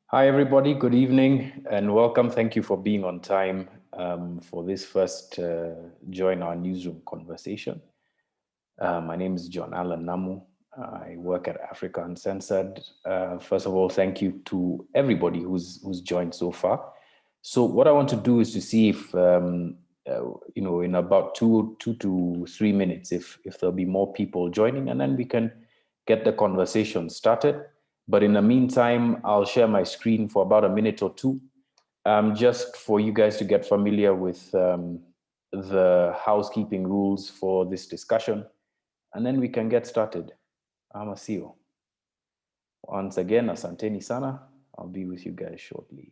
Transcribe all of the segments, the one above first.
Hi, everybody. Good evening and welcome. Thank you for being on time for this first Join Our Newsroom conversation. My name is John Allen Namu. I work at Africa Uncensored. First of all, thank you to everybody who's joined so far. So what I want to do is to see if, in about two to 3 minutes, if there'll be more people joining, and then we can get the conversation started. But in the meantime, I'll share my screen for about a minute or two, just for you guys to get familiar with the housekeeping rules for this discussion, and then we can get started. Amasio. Once again, asanteni sana. I'll be with you guys shortly.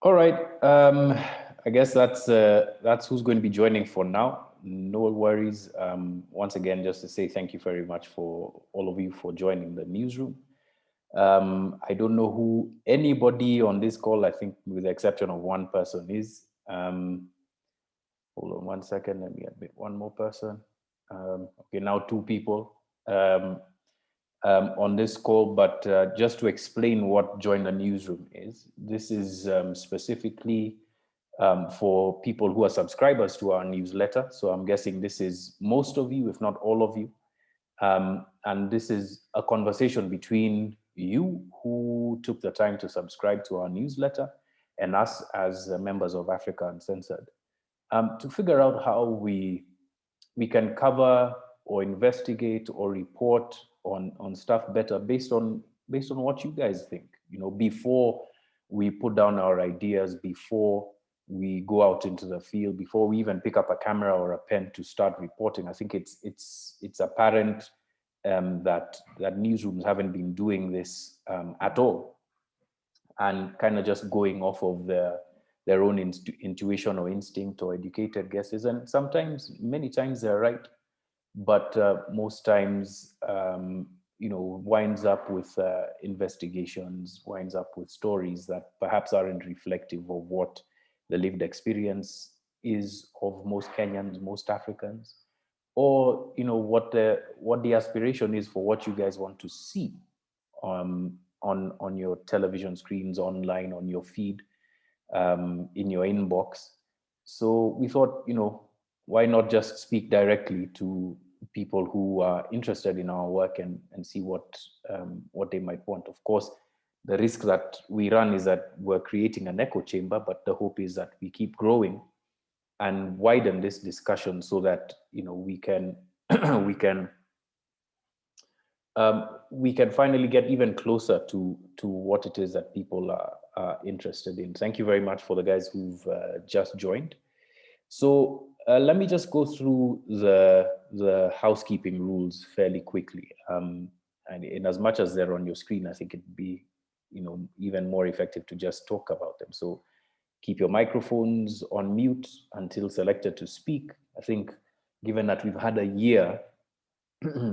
All right. I guess that's who's going to be joining for now. No worries. Once again, just to say thank you very much for all of you for joining the newsroom. I don't know who anybody on this call, I think with the exception of one person is. Hold on 1 second, let me admit one more person. Okay, now two people on this call, but just to explain what Join the Newsroom is, this is specifically for people who are subscribers to our newsletter. So I'm guessing this is most of you, if not all of you. And this is a conversation between you who took the time to subscribe to our newsletter and us as members of Africa Uncensored, to figure out how we can cover or investigate or report on stuff better based on what you guys think, before we put down our ideas, before we go out into the field, before we even pick up a camera or a pen to start reporting, I think it's apparent that newsrooms haven't been doing this at all, and kind of just going off of their own intuition or instinct or educated guesses. And sometimes, many times, they're right, but most times, winds up with investigations, winds up with stories that perhaps aren't reflective of what the lived experience is of most Kenyans, most Africans, or what the aspiration is for what you guys want to see on your television screens, online, on your feed, in your inbox. So we thought, why not just speak directly to people who are interested in our work and see what they might want. Of course, the risk that we run is that we're creating an echo chamber, but the hope is that we keep growing and widen this discussion so that we can we can finally get even closer to what it is that people are interested in. Thank you very much for the guys who've just joined. So let me just go through the housekeeping rules fairly quickly. And in as much as they're on your screen, I think it'd be even more effective to just talk about them. So keep your microphones on mute until selected to speak. I think given that we've had a year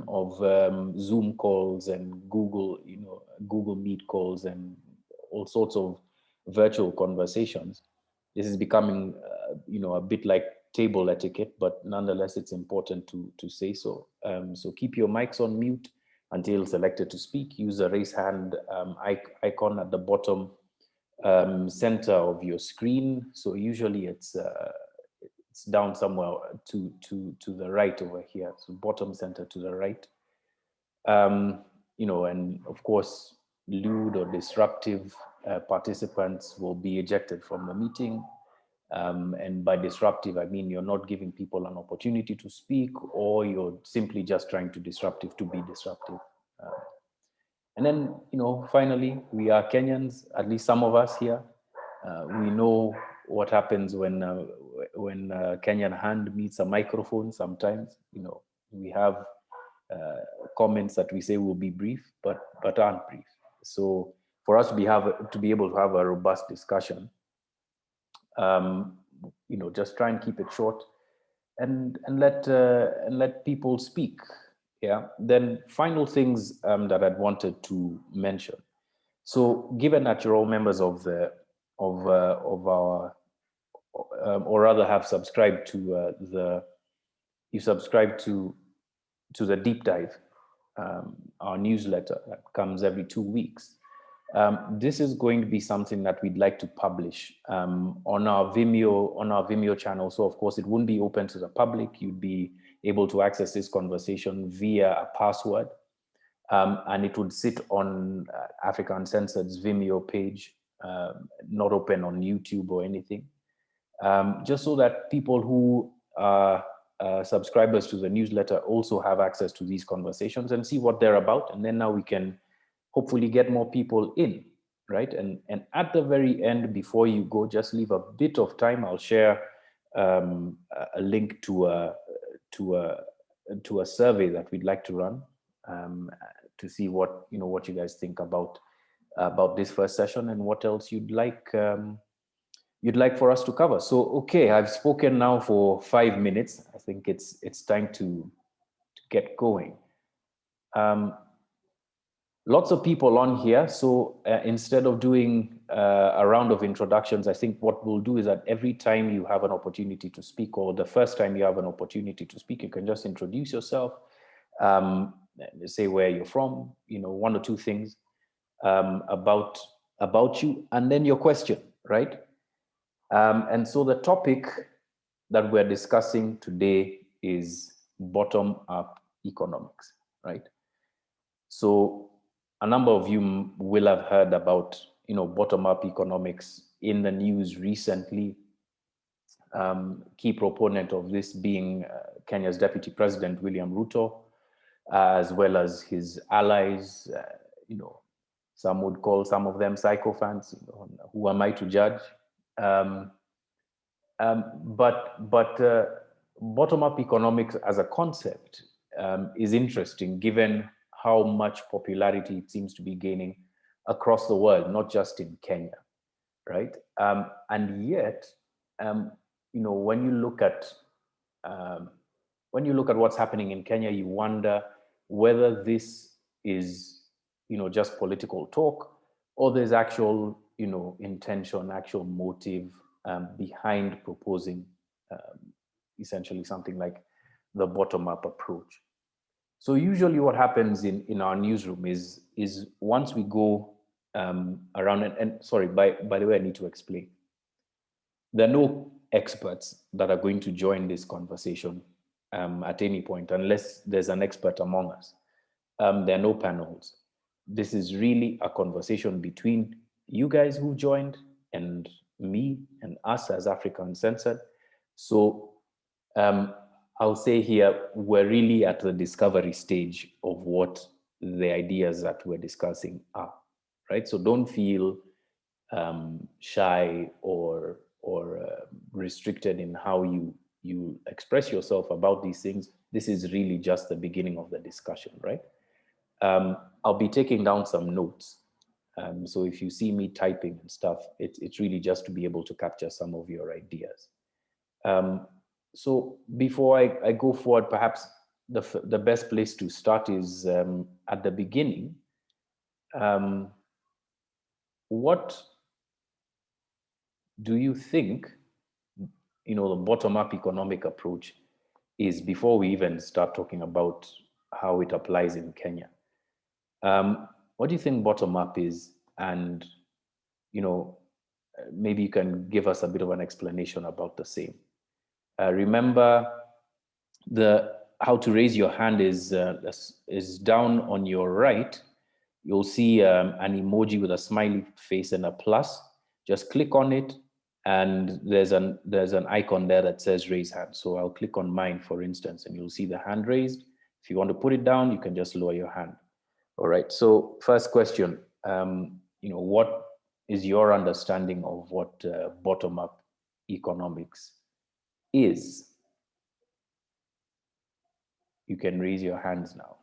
of Zoom calls and Google Meet calls and all sorts of virtual conversations, this is becoming a bit like table etiquette, but nonetheless it's important to say so. So keep your mics on mute until selected to speak. Use the raise hand icon at the bottom center of your screen. So usually it's down somewhere to the right over here, so bottom center to the right. And of course, lewd or disruptive participants will be ejected from the meeting. And by disruptive, I mean you're not giving people an opportunity to speak, or you're simply just trying to be disruptive. And then, finally, we are Kenyans, at least some of us here. We know what happens when Kenyan hand meets a microphone. Sometimes, we have comments that we say will be brief, but aren't brief. So for us to be able to have a robust discussion, just try and keep it short, and let people speak. Yeah. Then final things that I'd wanted to mention. So given that you're all members of our, or rather have subscribed to the deep dive, our newsletter that comes every 2 weeks. This is going to be something that we'd like to publish on our Vimeo channel. So of course it wouldn't be open to the public. You'd be able to access this conversation via a password, and it would sit on Africa Uncensored's Vimeo page, not open on YouTube or anything. Just so that people who are subscribers to the newsletter also have access to these conversations and see what they're about. And then now we can hopefully get more people in, right? And at the very end, before you go, just leave a bit of time. I'll share a link to a survey that we'd like to run to see what you guys think about this first session and what else you'd like for us to cover. So, okay, I've spoken now for 5 minutes. I think it's time to get going. Lots of people on here. So instead of doing a round of introductions, I think what we'll do is that every time you have an opportunity to speak, or the first time you have an opportunity to speak, you can just introduce yourself, say where you're from, 1 or 2 things about you, and then your question, right? And so the topic that we're discussing today is bottom-up economics, right? So a number of you will have heard about, bottom-up economics in the news recently. Key proponent of this being Kenya's Deputy President William Ruto, as well as his allies. Some would call some of them sycophants. Who am I to judge? But bottom-up economics as a concept is interesting, given how much popularity it seems to be gaining across the world, not just in Kenya, right? And yet, you know, when you look at what's happening in Kenya, you wonder whether this is, you know, just political talk, or there's actual, you know, intention, actual motive behind proposing essentially something like the bottom-up approach. So usually what happens in our newsroom is once we go around, and sorry, by the way, I need to explain. There are no experts that are going to join this conversation at any point, unless there's an expert among us. There are no panels. This is really a conversation between you guys who joined and me and us as Africa Uncensored. So I'll say here, we're really at the discovery stage of what the ideas that we're discussing are, right? So don't feel shy or restricted in how you express yourself about these things. This is really just the beginning of the discussion, right? I'll be taking down some notes. So if you see me typing and stuff, it's really just to be able to capture some of your ideas. So before I go forward, perhaps the best place to start is at the beginning. What do you think, you know, the bottom-up economic approach is, before we even start talking about how it applies in Kenya? What do you think bottom-up is? And, you know, maybe you can give us a bit of an explanation about the same. Remember, how to raise your hand is down on your right. You'll see an emoji with a smiley face and a plus. Just click on it, and there's an icon there that says raise hand. So I'll click on mine, for instance, and you'll see the hand raised. If you want to put it down, you can just lower your hand. All right. So first question, you know, what is your understanding of what bottom-up economics is? You can raise your hands now.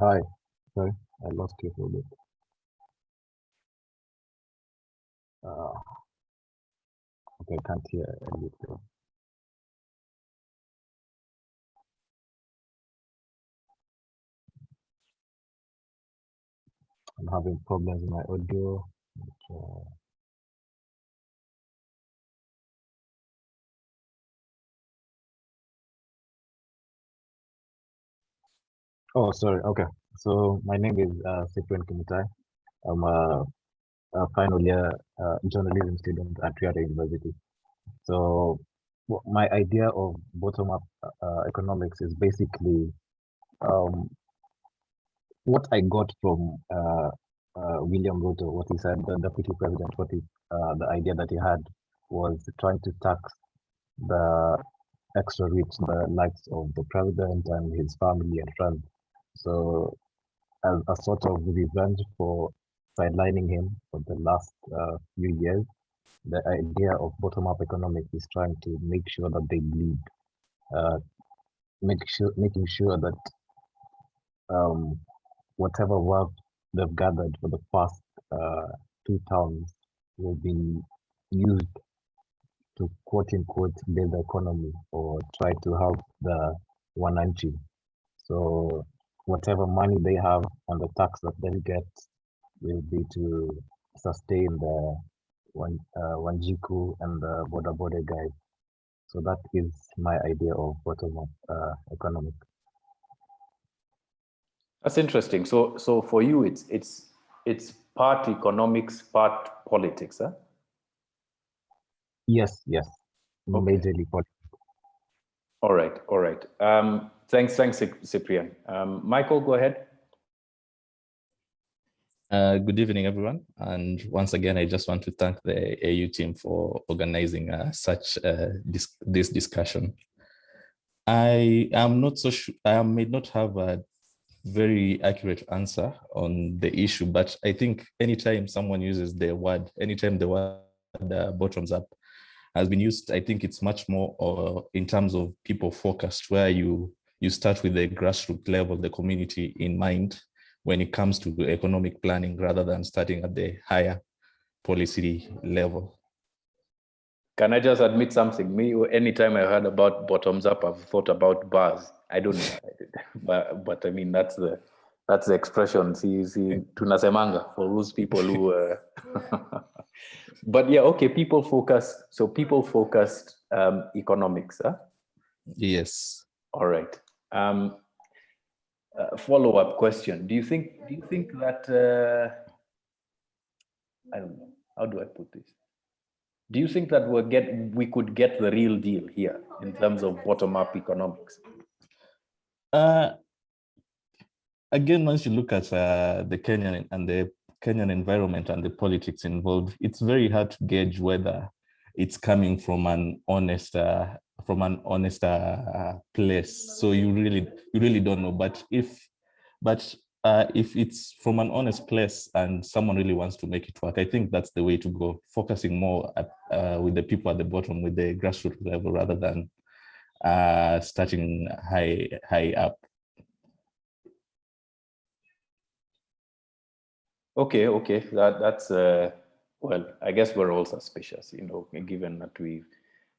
Hi. Sorry, I lost you for a bit. Okay, I can't hear anything. I'm having problems with my audio. Oh, sorry. Okay. So my name is Cyprian Kimutai. I'm a final year journalism student at Triada University. So my idea of bottom-up economics is basically what I got from William Ruto, what he said, the deputy president, the idea that he had was trying to tax the extra rich, the likes of the president and his family and friends. So as a sort of revenge for sidelining him for the last few years, the idea of bottom-up economics is trying to make sure that they bleed, making sure that whatever wealth they've gathered for the past 2 terms will be used to quote-unquote build the economy or try to help the wananchi. So whatever money they have and the tax that they get will be to sustain the Wanjiku and the Boda guys. So that is my idea of bottom-up economic. That's interesting. So for you, it's part economics, part politics, huh? Yes, yes, Okay. majorly politics. All right. All right. Thanks, Cyprian. Michael, go ahead. Good evening, everyone. And once again, I just want to thank the AU team for organizing this discussion. I am not so sure, I may not have a very accurate answer on the issue, but I think anytime someone uses anytime the word bottoms up has been used, I think it's much more in terms of people focused, where you start with the grassroots level, the community in mind when it comes to economic planning, rather than starting at the higher policy level. Can I just admit something? Me, anytime I heard about bottoms up, I've thought about bars. I don't know, but I mean that's the expression. See, tunasemanga for those people who. But yeah, okay. People focused. So people focused economics, huh? Yes. All right. Follow-up question. Do you think that I don't know, how do I put this? Do you think that we could get the real deal here in terms of bottom-up economics? Again, once you look at the Kenyan environment and the politics involved, it's very hard to gauge whether it's coming from an honest place. So you really don't know. But if it's from an honest place and someone really wants to make it work, I think that's the way to go, focusing more with the people at the bottom, with the grassroots level, rather than starting high up. Okay. That's well, I guess we're all suspicious, given that we've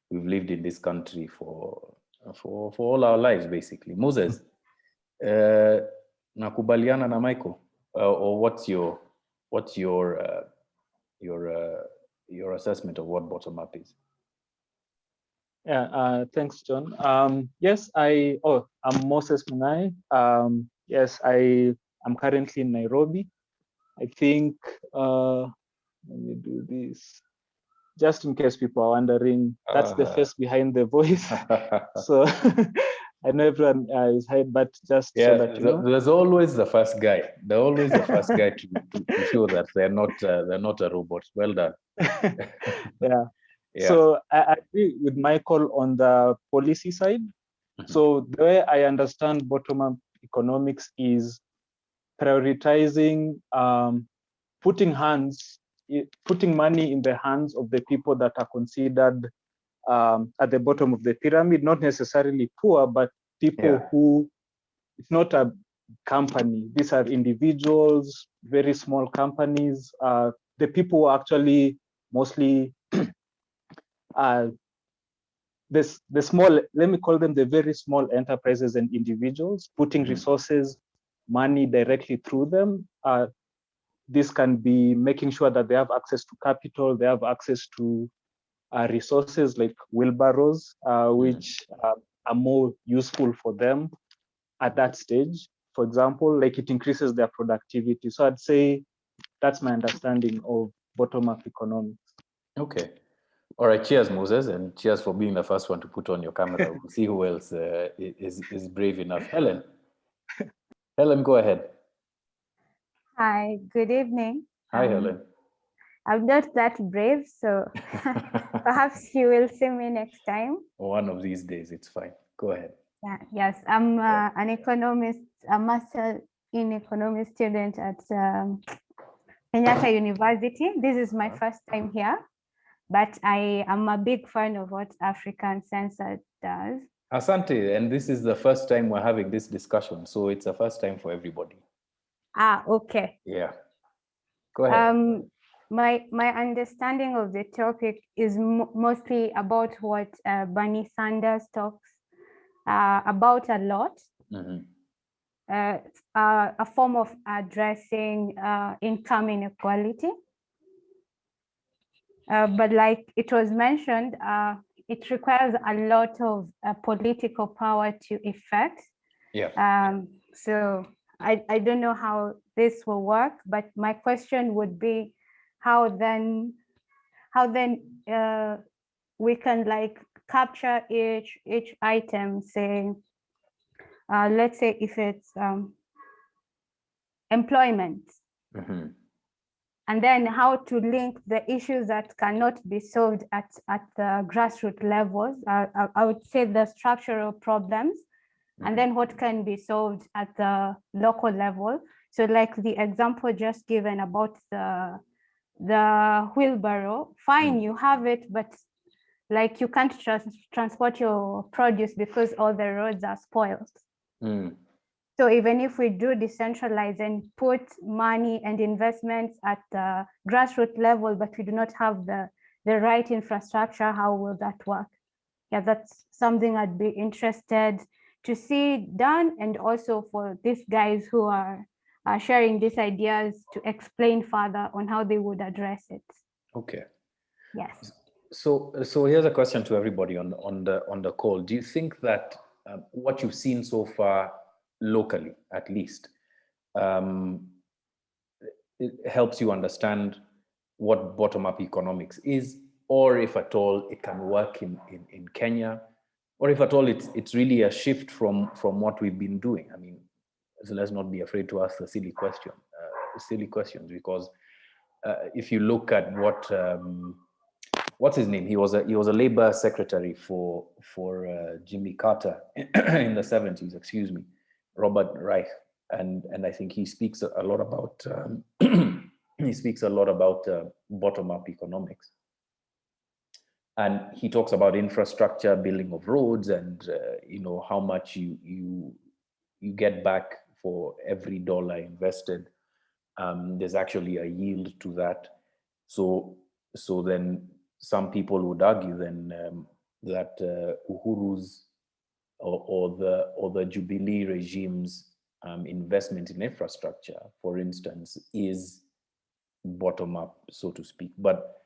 lived in this country for all our lives, basically. Moses, nakubaliana na Michael, or what's your assessment of what bottom up is? Yeah, thanks, John. Yes, I'm Moses Munai. Yes, I'm currently in Nairobi. I think, let me do this, just in case people are wondering, that's the face behind the voice. So I know everyone is hiding, but just so that you know. There's always the first guy. They're always the first guy to show that they're not a robot. Well done. Yeah. So I agree with Michael on the policy side. Mm-hmm. So the way I understand bottom-up economics is prioritizing, putting money in the hands of the people that are considered at the bottom of the pyramid, not necessarily poor, but people who, it's not a company. These are individuals, very small companies. The people who are actually mostly the small, let me call them the very small enterprises and individuals, putting resources, money directly through them. This can be making sure that they have access to capital, they have access to resources like wheelbarrows, which are more useful for them at that stage. For example, like it increases their productivity. So I'd say that's my understanding of bottom-up economics. Okay. All right, cheers, Moses, and cheers for being the first one to put on your camera. We'll see who else is brave enough. Helen, go ahead. Hi, good evening. Hi, Helen. I'm not that brave, so perhaps you will see me next time. One of these days, it's fine. Go ahead. Yes, I'm an economist, a master in economics student at Kenyatta University. This is my first time here, but I am a big fan of what Uncensored does. Asante, and this is the first time we're having this discussion, so it's a first time for everybody. Okay. Yeah. Go ahead. My understanding of the topic is mostly about what Bernie Sanders talks about a lot. A form of addressing income inequality. But like it was mentioned, it requires a lot of political power to effect. Yeah. So I don't know how this will work, but my question would be, how then we can like capture each item, saying, let's say if it's employment, and then how to link the issues that cannot be solved at the grassroots levels. I would say the structural problems, and then what can be solved at the local level. So like the example just given about the wheelbarrow, fine, you have it, but like you can't transport your produce because all the roads are spoiled. So even if we do decentralize and put money and investments at the grassroots level, but we do not have the right infrastructure, how will that work? Yeah, that's something I'd be interested to see done, and also for these guys who are sharing these ideas to explain further on how they would address it. Okay. Yes. So here's a question to everybody on the call. Do you think that what you've seen so far, locally at least, it helps you understand what bottom-up economics is, or if at all it can work in Kenya, or if at all it's really a shift from what we've been doing? I mean, so let's not be afraid to ask the silly questions, because if you look at what's his name? He was a labor secretary for Jimmy Carter in the 70s, excuse me, Robert Reich, and I think he speaks a lot about bottom-up economics, and he talks about infrastructure, building of roads, and how much you get back for every dollar invested. There's actually a yield to that. So then some people would argue then that Uhuru's or the Jubilee regime's investment in infrastructure, for instance, is bottom up, so to speak. But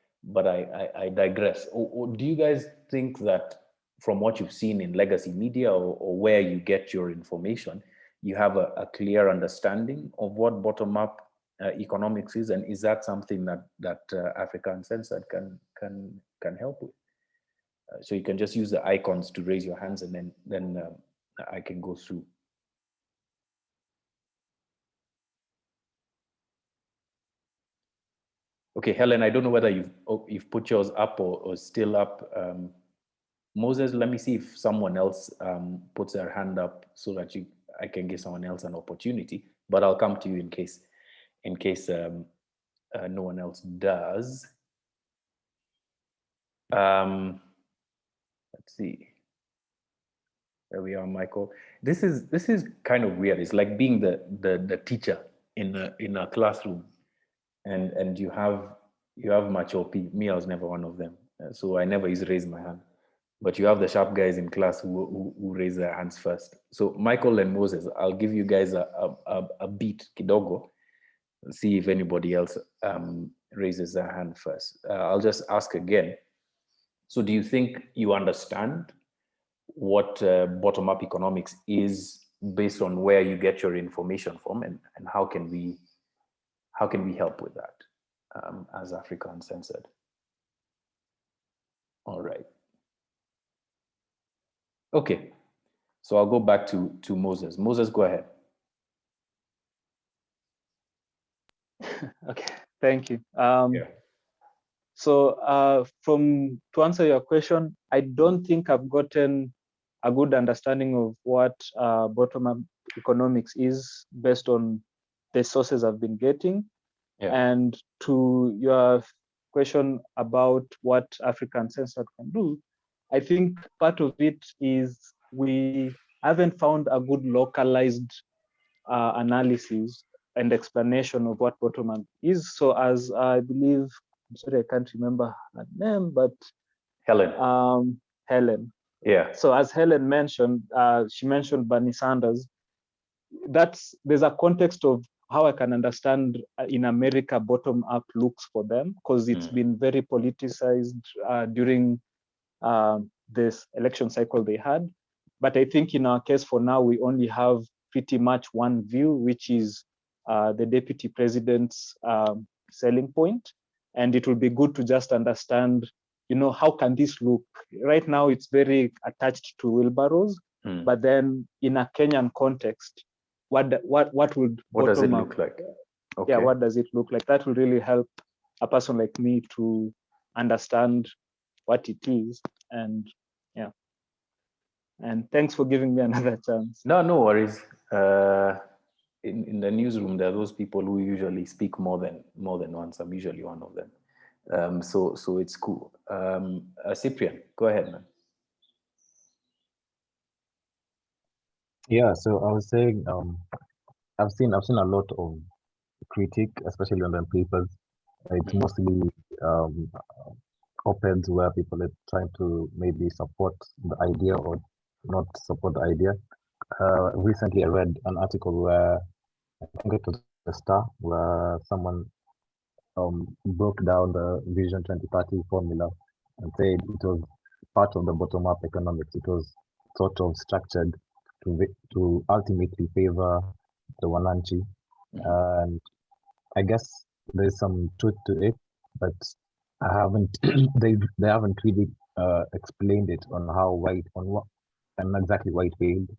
I digress. Or do you guys think that from what you've seen in legacy media or where you get your information, you have a clear understanding of what bottom up economics is, and is that something that Africa Uncensored can help with? So you can just use the icons to raise your hands, and then I can go through. Okay, Helen, I don't know whether you've put yours up or still up. Moses, let me see if someone else puts their hand up so that I can give someone else an opportunity. But I'll come to you in case no one else does. Let's see. There we are, Michael. This is kind of weird. It's like being the teacher in a classroom, and you have Machopi. Me, I was never one of them, so I never used to raise my hand. But you have the sharp guys in class who raise their hands first. So Michael and Moses, I'll give you guys a beat, kidogo. See if anybody else raises their hand first. I'll just ask again. So do you think you understand what bottom-up economics is based on where you get your information from, and how can we help with that as Africa Uncensored? All right. Okay, so I'll go back to Moses. Moses, go ahead. Okay, thank you. So to answer your question, I don't think I've gotten a good understanding of what bottom-up economics is based on the sources I've been getting. Yeah. And to your question about what Africa Uncensored can do, I think part of it is we haven't found a good localized analysis and explanation of what bottom-up is. So as I believe, I'm sorry, I can't remember her name, but Helen. Helen. Yeah. So as Helen mentioned, she mentioned Bernie Sanders. There's a context of how I can understand in America bottom-up looks for them, because it's been very politicized during this election cycle they had. But I think in our case for now, we only have pretty much one view, which is the deputy president's selling point. And it will be good to just understand how can this look? Right now, it's very attached to wheelbarrows, but then in a Kenyan context, what does it look like? Okay. Yeah, what does it look like? That will really help a person like me to understand what it is. And yeah. And thanks for giving me another chance. No worries. In the newsroom, there are those people who usually speak more than once. I'm usually one of them. So it's cool. Cyprian, go ahead, man. Yeah, so I was saying, I've seen a lot of critique, especially on the papers. It's mostly op-eds where people are trying to maybe support the idea or not support the idea. Recently, I read an article where I think it was the Star, where someone broke down the Vision 2030 formula and said it was part of the bottom-up economics. It was sort of structured to ultimately favor the Wananchi. And I guess there's some truth to it, but I haven't they haven't really explained it on what and exactly why it failed.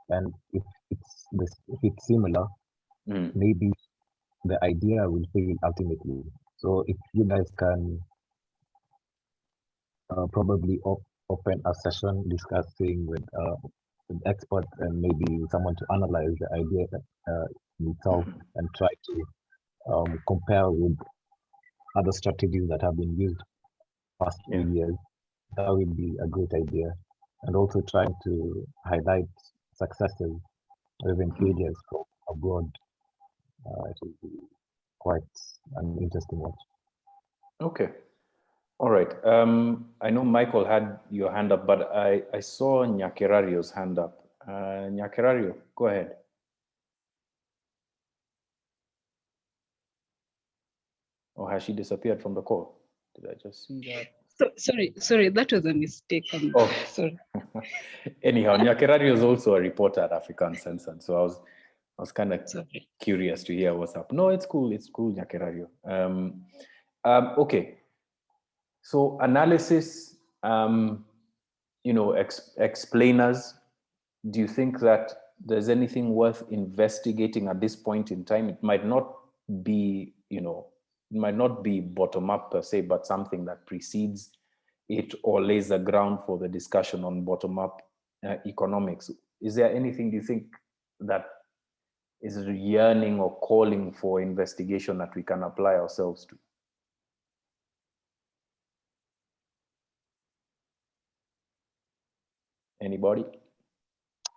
And if it's similar, maybe the idea will fail ultimately. So if you guys can probably open a session discussing with experts and maybe someone to analyze the idea itself and try to compare with other strategies that have been used past few years, that would be a great idea. And also trying to highlight successes or even failures from abroad. It will be quite an interesting watch. Okay. All right. I know Michael had your hand up, but I saw Nyakerario's hand up. Nyakerario, go ahead. Or has she disappeared from the call? Did I just see that? Sorry, that was a mistake. Sorry. Anyhow, Nyakerario is also a reporter at Uncensored, so I was kind of curious to hear what's up. No, it's cool. It's cool, Nyakerario. Okay. So analysis, explainers. Do you think that there's anything worth investigating at this point in time? It might not be, it might not be bottom up per se, but something that precedes it or lays the ground for the discussion on bottom up economics. Is there anything, do you think, that is yearning or calling for investigation that we can apply ourselves to? Anybody?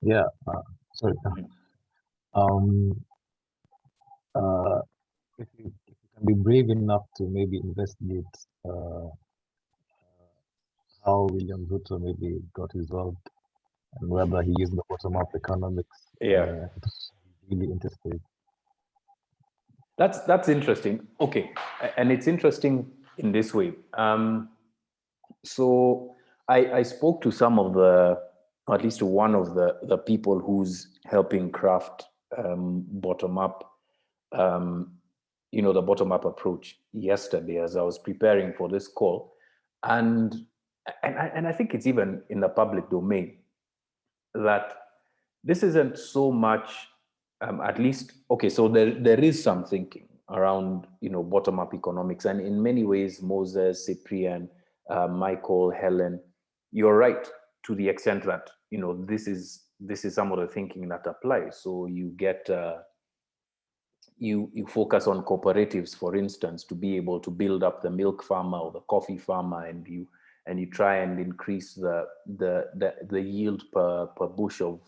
Yeah, sorry. If you can be brave enough to maybe investigate how William Ruto maybe got involved and whether he used the bottom-up economics. It's really interesting. That's interesting. Okay, and it's interesting in this way. So I spoke to some of or at least to one of the people who's helping craft bottom-up, the bottom-up approach yesterday as I was preparing for this call, and I think it's even in the public domain that this isn't so much, at least, okay, so there is some thinking around, bottom-up economics, and in many ways, Moses, Cyprian, Michael, Helen, you're right to the extent that, this is some of the thinking that applies. So you get, you focus on cooperatives, for instance, to be able to build up the milk farmer or the coffee farmer, and you try and increase the yield per bush of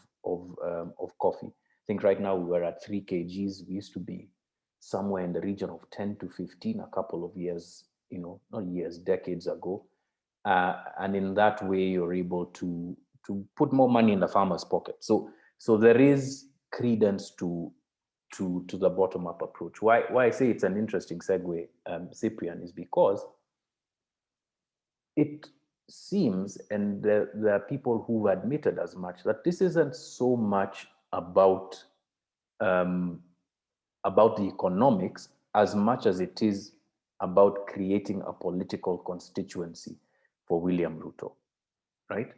coffee. I think right now we're at 3 kgs. We used to be somewhere in the region of 10 to 15 a couple of years, not years, decades ago. And in that way, you're able to put more money in the farmer's pocket. So there is credence to the bottom-up approach. Why I say it's an interesting segue, Cyprian, is because it seems, and there are people who've admitted as much, that this isn't so much about the economics as much as it is about creating a political constituency for William Ruto, right?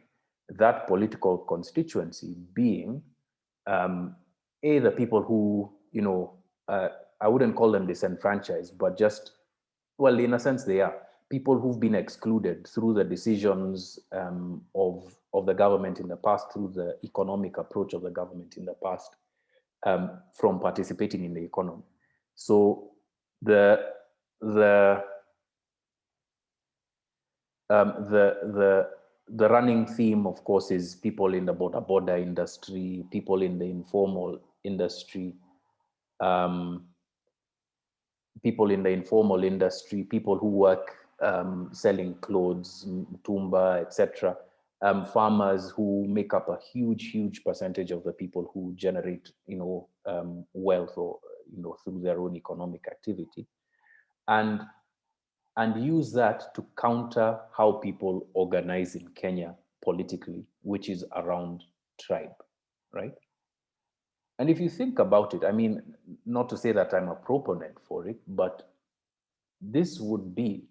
That political constituency being the people who, I wouldn't call them disenfranchised, but just, well, in a sense they are people who've been excluded through the decisions of the government in the past, through the economic approach of the government in the past, from participating in the economy. So the running theme, of course, is people in the border industry, people in the informal industry, people who work selling clothes, tumba, etc. Farmers who make up a huge percentage of the people who generate, wealth or, through their own economic activity, and use that to counter how people organize in Kenya politically, which is around tribe, right? And if you think about it, I mean, not to say that I'm a proponent for it, but this would be,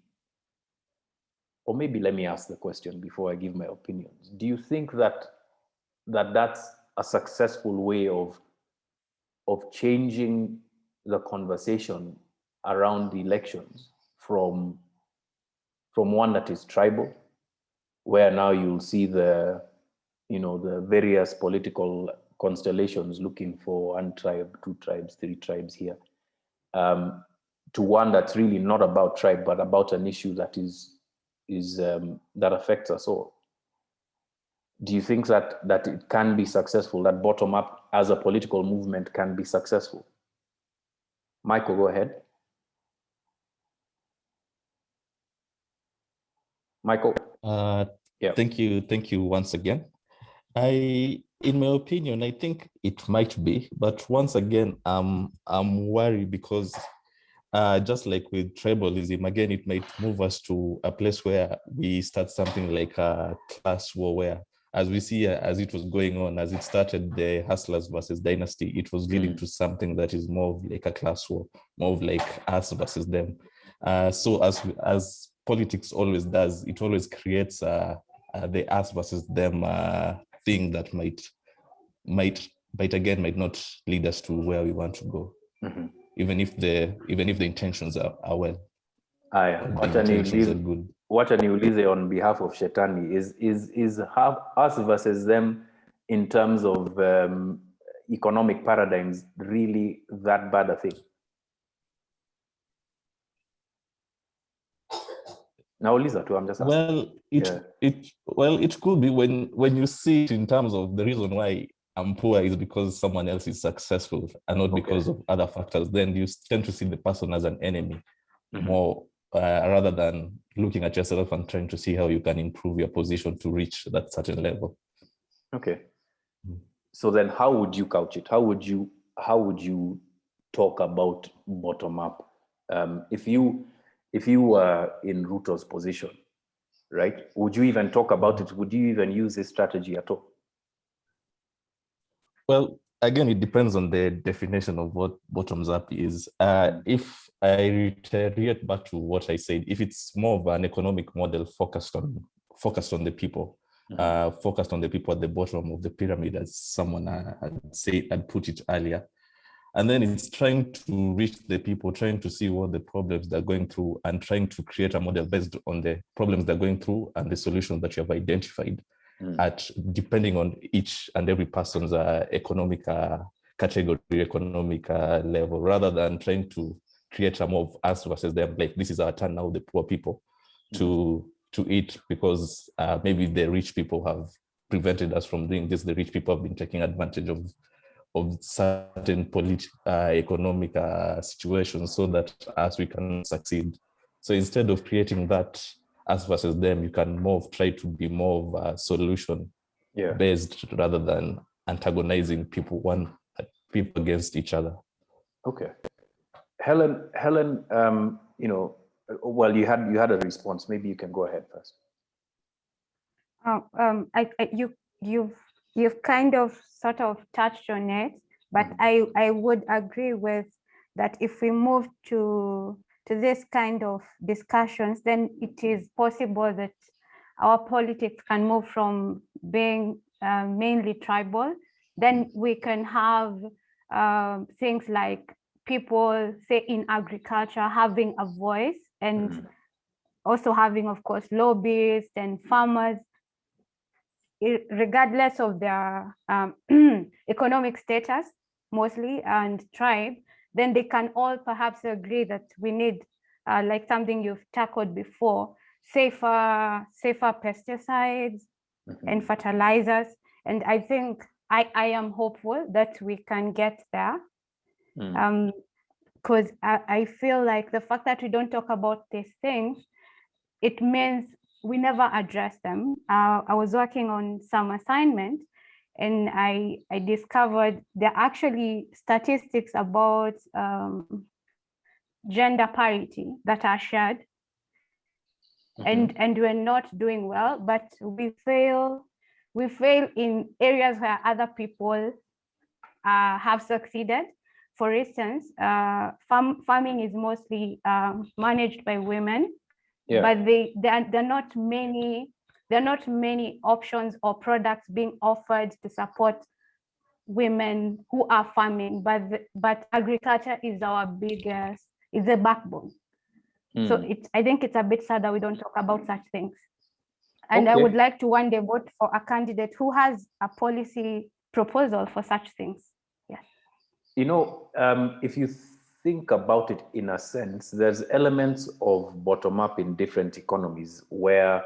or maybe let me ask the question before I give my opinions. Do you think that that's a successful way of changing the conversation around the elections from one that is tribal, where now you'll see the various political constellations looking for one tribe, two tribes, three tribes here, to one that's really not about tribe, but about an issue that that affects us all? Do you think that it can be successful, that bottom up as a political movement can be successful? Michael, go ahead. Michael. Yeah. Thank you once again. In my opinion, I think it might be, but once again, I'm worried because just like with tribalism, again, it might move us to a place where we start something like a class war, where, as we see, as it was going on, as it started, the Hustlers versus Dynasty, it was leading to something that is more of like a class war, more of like us versus them. So as politics always does, it always creates the us versus them thing that might not lead us to where we want to go. Mm-hmm. Even if the intentions are well. Wacha niulize on behalf of Shetani, is us versus them in terms of economic paradigms really that bad a thing? Now, Lisa, too, I'm just asking. It could be when you see it in terms of the reason why I'm poor is because someone else is successful and not because of other factors. Then you tend to see the person as an enemy, more rather than looking at yourself and trying to see how you can improve your position to reach that certain level. Okay. So then, how would you couch it? How would you talk about bottom up? If you were in Ruto's position, right? Would you even talk about it? Would you even use this strategy at all? Well, again, it depends on the definition of what bottoms up is. If I reiterate back to what I said, if it's more of an economic model focused on the people, focused on the people at the bottom of the pyramid, as someone had put it earlier, and then it's trying to reach the people, trying to see what the problems they're going through, and trying to create a model based on the problems they're going through and the solutions that you have identified, depending on each and every person's economic category, economic level, rather than trying to create a more of us versus them. Like, this is our turn now, the poor people, to eat, because maybe the rich people have prevented us from doing this. The rich people have been taking advantage of certain economic situations so that us, we can succeed. So instead of creating that us versus them, you can try to be more of a solution based rather than antagonizing people against each other. Okay. Helen, well, you had a response. Maybe you can go ahead first. You've kind of sort of touched on it, but I would agree with that. If we move to this kind of discussions, then it is possible that our politics can move from being mainly tribal, then we can have things like people, say in agriculture, having a voice, and also having, of course, lobbyists and farmers, regardless of their economic status, mostly, and tribe, then they can all perhaps agree that we need, like something you've tackled before, safer pesticides and fertilizers. And I think I am hopeful that we can get there. Because I feel like the fact that we don't talk about these things, it means we never address them. I was working on some assignment, and I discovered there are actually statistics about gender parity that are shared, and we're not doing well, but we fail in areas where other people have succeeded. For instance, farming is mostly managed by women, but there are not many options or products being offered to support women who are farming, but agriculture is our biggest, is the backbone. So I think it's a bit sad that we don't talk about such things. And I would like to one day vote for a candidate who has a policy proposal for such things. Yes. You know, if you think about it in a sense, there's elements of bottom-up in different economies where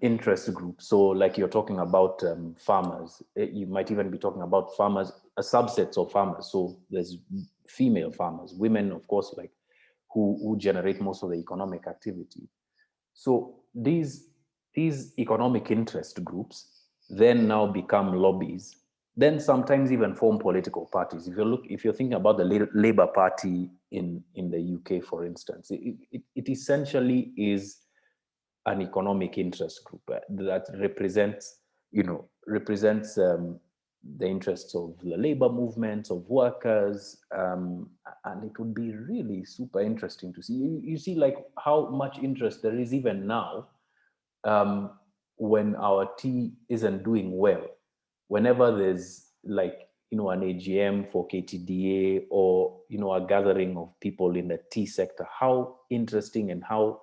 interest groups, so like you're talking about farmers, you might even be talking about farmers, a subset of farmers. So there's female farmers, women, of course, like who generate most of the economic activity. So these economic interest groups then now become lobbies, then sometimes even form political parties. If you're thinking about the Labour Party in the UK, for instance, it essentially is an economic interest group that represents the interests of the labor movements, of workers, and it would be really super interesting to see. You see, like how much interest there is even now when our tea isn't doing well. Whenever there's like an AGM for KTDA or a gathering of people in the tea sector, how interesting and how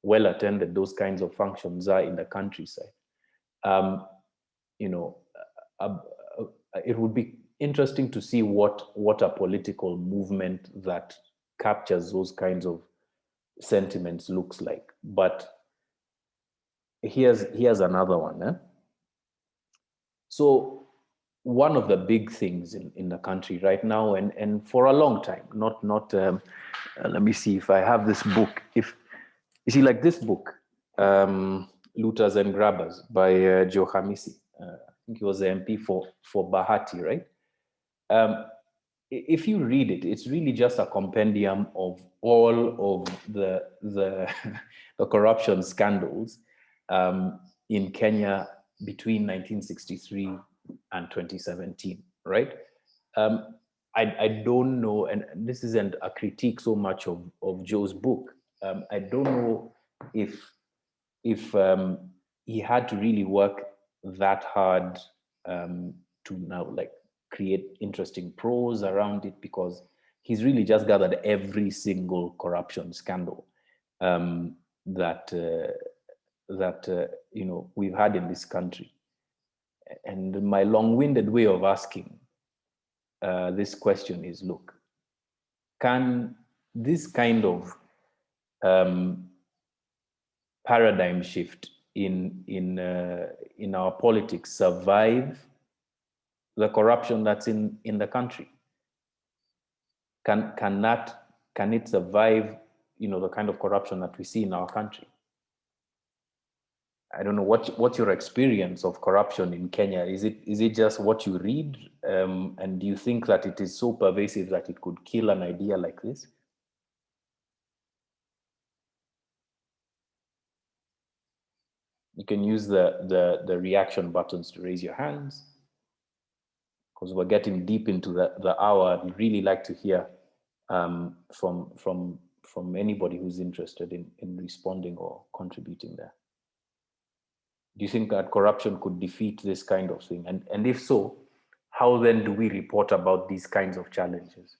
well attended those kinds of functions are in the countryside. It would be interesting to see what a political movement that captures those kinds of sentiments looks like. But here's another one. So one of the big things in the country right now, and for a long time, let me see if I have this book. If you see, like this book, Looters and Grabbers by Joe Hamisi. I think he was the MP for Bahati, right? If you read it, it's really just a compendium of all of the the corruption scandals in Kenya between 1963 and 2017, right? I don't know, and this isn't a critique so much of Joe's book. I don't know if he had to really work that hard to now like create interesting prose around it, because he's really just gathered every single corruption scandal that we've had in this country. And my long-winded way of asking this question is, look, can this kind of paradigm shift in our politics survive the corruption that's in the country? Can it survive the kind of corruption that we see in our country? I don't know what's your experience of corruption in Kenya. Is it just what you read, and do you think that it is so pervasive that it could kill an idea like this? You can use the reaction buttons to raise your hands, because we're getting deep into the hour. I'd really like to hear from anybody who's interested in responding or contributing there. Do you think that corruption could defeat this kind of thing? And if so, how then do we report about these kinds of challenges?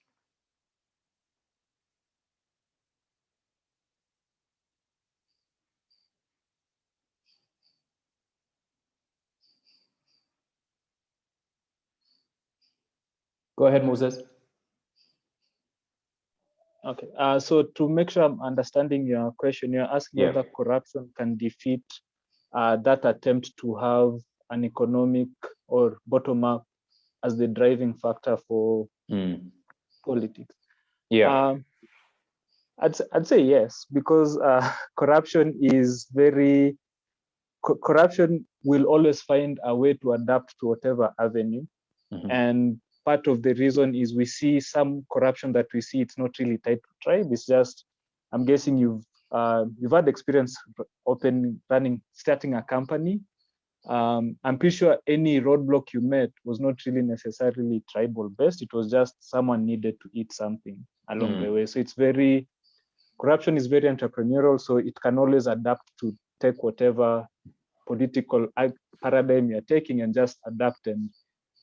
Go ahead, Moses. Okay, so to make sure I'm understanding your question, you're asking whether corruption can defeat that attempt to have an economic or bottom-up as the driving factor for politics. Yeah. I'd say yes, because corruption will always find a way to adapt to whatever avenue. And part of the reason is we see some corruption that we see, it's not really tied to tribe. It's just, I'm guessing you've had experience starting a company. I'm pretty sure any roadblock you met was not really necessarily tribal based. It was just someone needed to eat something along the way. So corruption is very entrepreneurial. So it can always adapt to take whatever political paradigm you're taking and just adapt and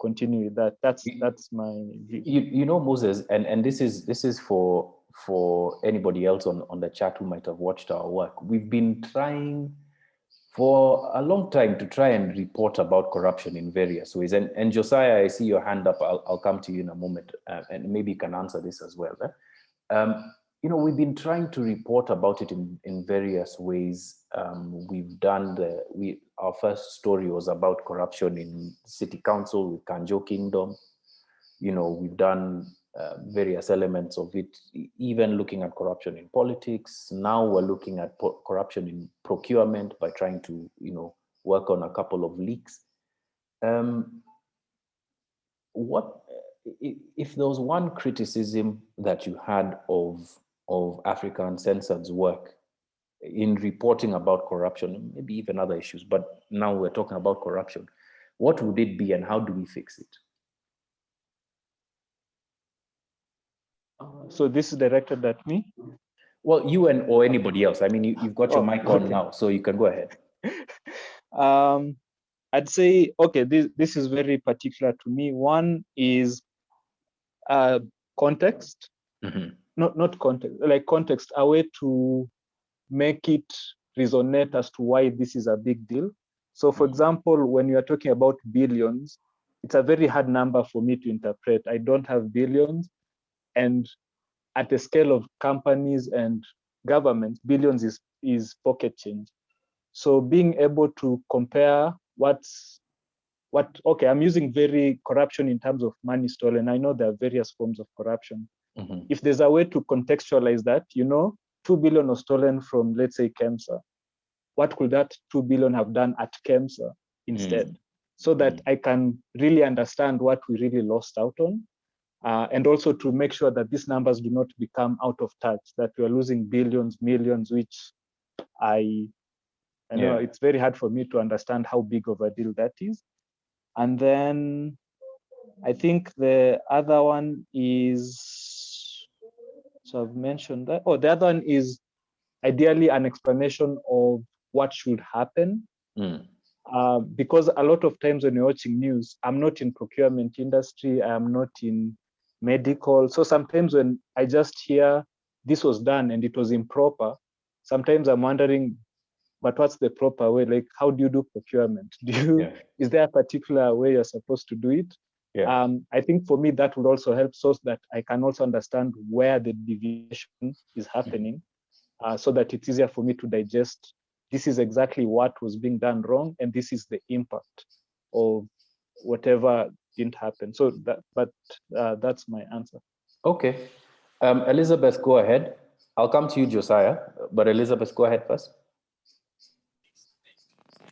continue with that. That's my view. You know, Moses, and this is for anybody else on the chat who might have watched our work. We've been trying for a long time to try and report about corruption in various ways. And Josiah, I see your hand up. I'll come to you in a moment, and maybe you can answer this as well. You know, we've been trying to report about it in various ways. We've done our first story was about corruption in city council with Kanjo Kingdom. You know, we've done various elements of it, even looking at corruption in politics. Now we're looking at corruption in procurement by trying to, you know, work on a couple of leaks. What if there was one criticism that you had of Africa Uncensored's work in reporting about corruption, maybe even other issues, but now we're talking about corruption, what would it be and how do we fix it? So this is directed at me? Well, you or anybody else. I mean, you've got your mic on now, so you can go ahead. I'd say, okay, this is very particular to me. One is context, not context, like context, a way to make it resonate as to why this is a big deal. So for example, when you are talking about billions, it's a very hard number for me to interpret. I don't have billions. And at the scale of companies and governments, billions is pocket change. So being able to compare okay, I'm using very corruption in terms of money stolen. I know there are various forms of corruption. If there's a way to contextualize that, you know, 2 billion was stolen from, let's say, KEMSA. What could that 2 billion have done at KEMSA instead? So that I can really understand what we really lost out on. And also to make sure that these numbers do not become out of touch, that we are losing billions, millions, which I know it's very hard for me to understand how big of a deal that is. And then I think the other one is, so I've mentioned that. Oh, the other one is ideally an explanation of what should happen. Because a lot of times when you're watching news, I'm not in procurement industry, I'm not in medical. So sometimes when I just hear this was done and it was improper, sometimes I'm wondering, but what's the proper way? Like, how do you do procurement? Is there a particular way you're supposed to do it? I think for me, that would also help so that I can also understand where the deviation is happening, so that it's easier for me to digest. This is exactly what was being done wrong, and this is the impact of whatever didn't happen. So that's my answer. Okay. Elizabeth, go ahead. I'll come to you, Josiah, but Elizabeth, go ahead first.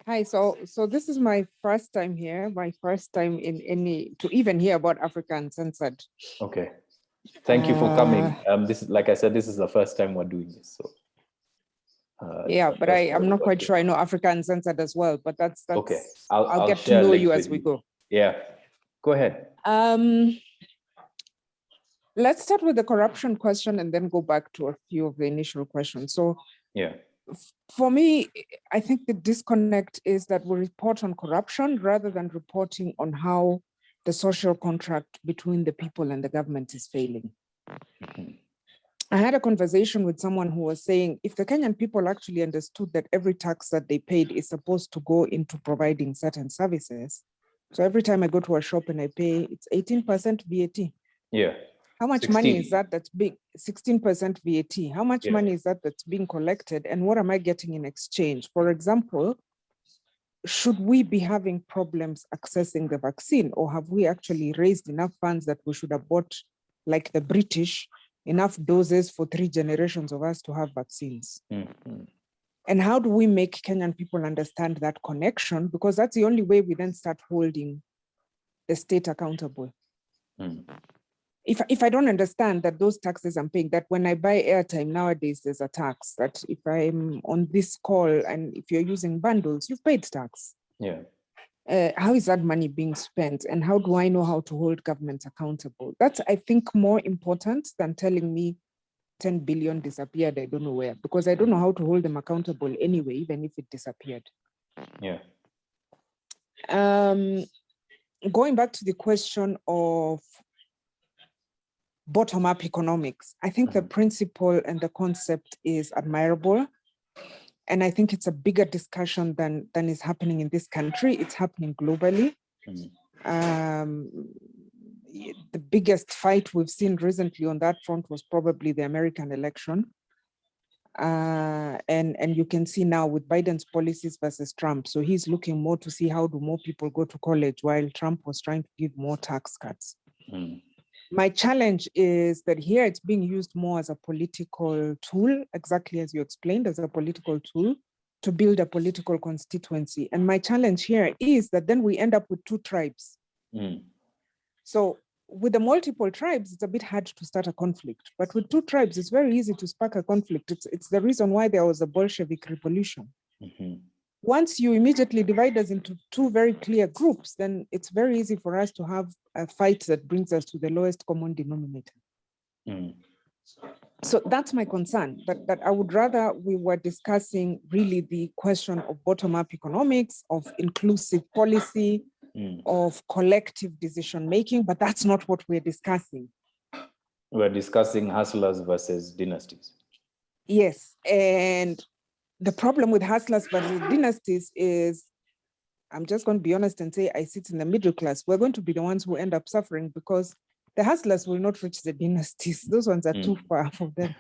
Hi, so this is my first time here, my first time to even hear about Africa Uncensored. Okay. Thank you for coming. This is, like I said, this is the first time we're doing this. So yeah, but I'm not quite sure I know Africa Uncensored as well, but that's okay. I'll get to know you as we go. Yeah, go ahead. Let's start with the corruption question and then go back to a few of the initial questions. So yeah, For me, I think the disconnect is that we report on corruption rather than reporting on how the social contract between the people and the government is failing. I had a conversation with someone who was saying, if the Kenyan people actually understood that every tax that they paid is supposed to go into providing certain services. So every time I go to a shop and I pay, it's 18% VAT. Yeah. How much 16. money is that that's being 16% VAT? How much money is that that's being collected? And what am I getting in exchange? For example, should we be having problems accessing the vaccine, or have we actually raised enough funds that we should have bought, like the British, enough doses for 3 generations of us to have vaccines? And how do we make Kenyan people understand that connection? Because that's the only way we then start holding the state accountable. If I don't understand that those taxes I'm paying, that when I buy airtime nowadays, there's a tax, that if I'm on this call and if you're using bundles, you've paid tax. Yeah. How is that money being spent? And how do I know how to hold government accountable? That's, I think, more important than telling me 10 billion disappeared, I don't know where, because I don't know how to hold them accountable anyway, even if it disappeared. Yeah. Going back to the question of bottom-up economics, I think the principle and the concept is admirable. And I think it's a bigger discussion than is happening in this country. It's happening globally. The biggest fight we've seen recently on that front was probably the American election. And you can see now with Biden's policies versus Trump. So he's looking more to see how do more people go to college, while Trump was trying to give more tax cuts. My challenge is that here it's being used more as a political tool, exactly as you explained, as a political tool to build a political constituency. And my challenge here is that then we end up with 2 tribes. So with the multiple tribes, it's a bit hard to start a conflict. But with 2 tribes, it's very easy to spark a conflict. It's the reason why there was a Bolshevik revolution. Once you immediately divide us into 2 very clear groups, then it's very easy for us to have a fight that brings us to the lowest common denominator. So that's my concern, that I would rather we were discussing really the question of bottom-up economics, of inclusive policy, of collective decision-making, but that's not what we're discussing. We're discussing hustlers versus dynasties. Yes, and the problem with hustlers versus dynasties is, I'm just going to be honest and say, I sit in the middle class. We're going to be the ones who end up suffering because the hustlers will not reach the dynasties. Those ones are too far for them.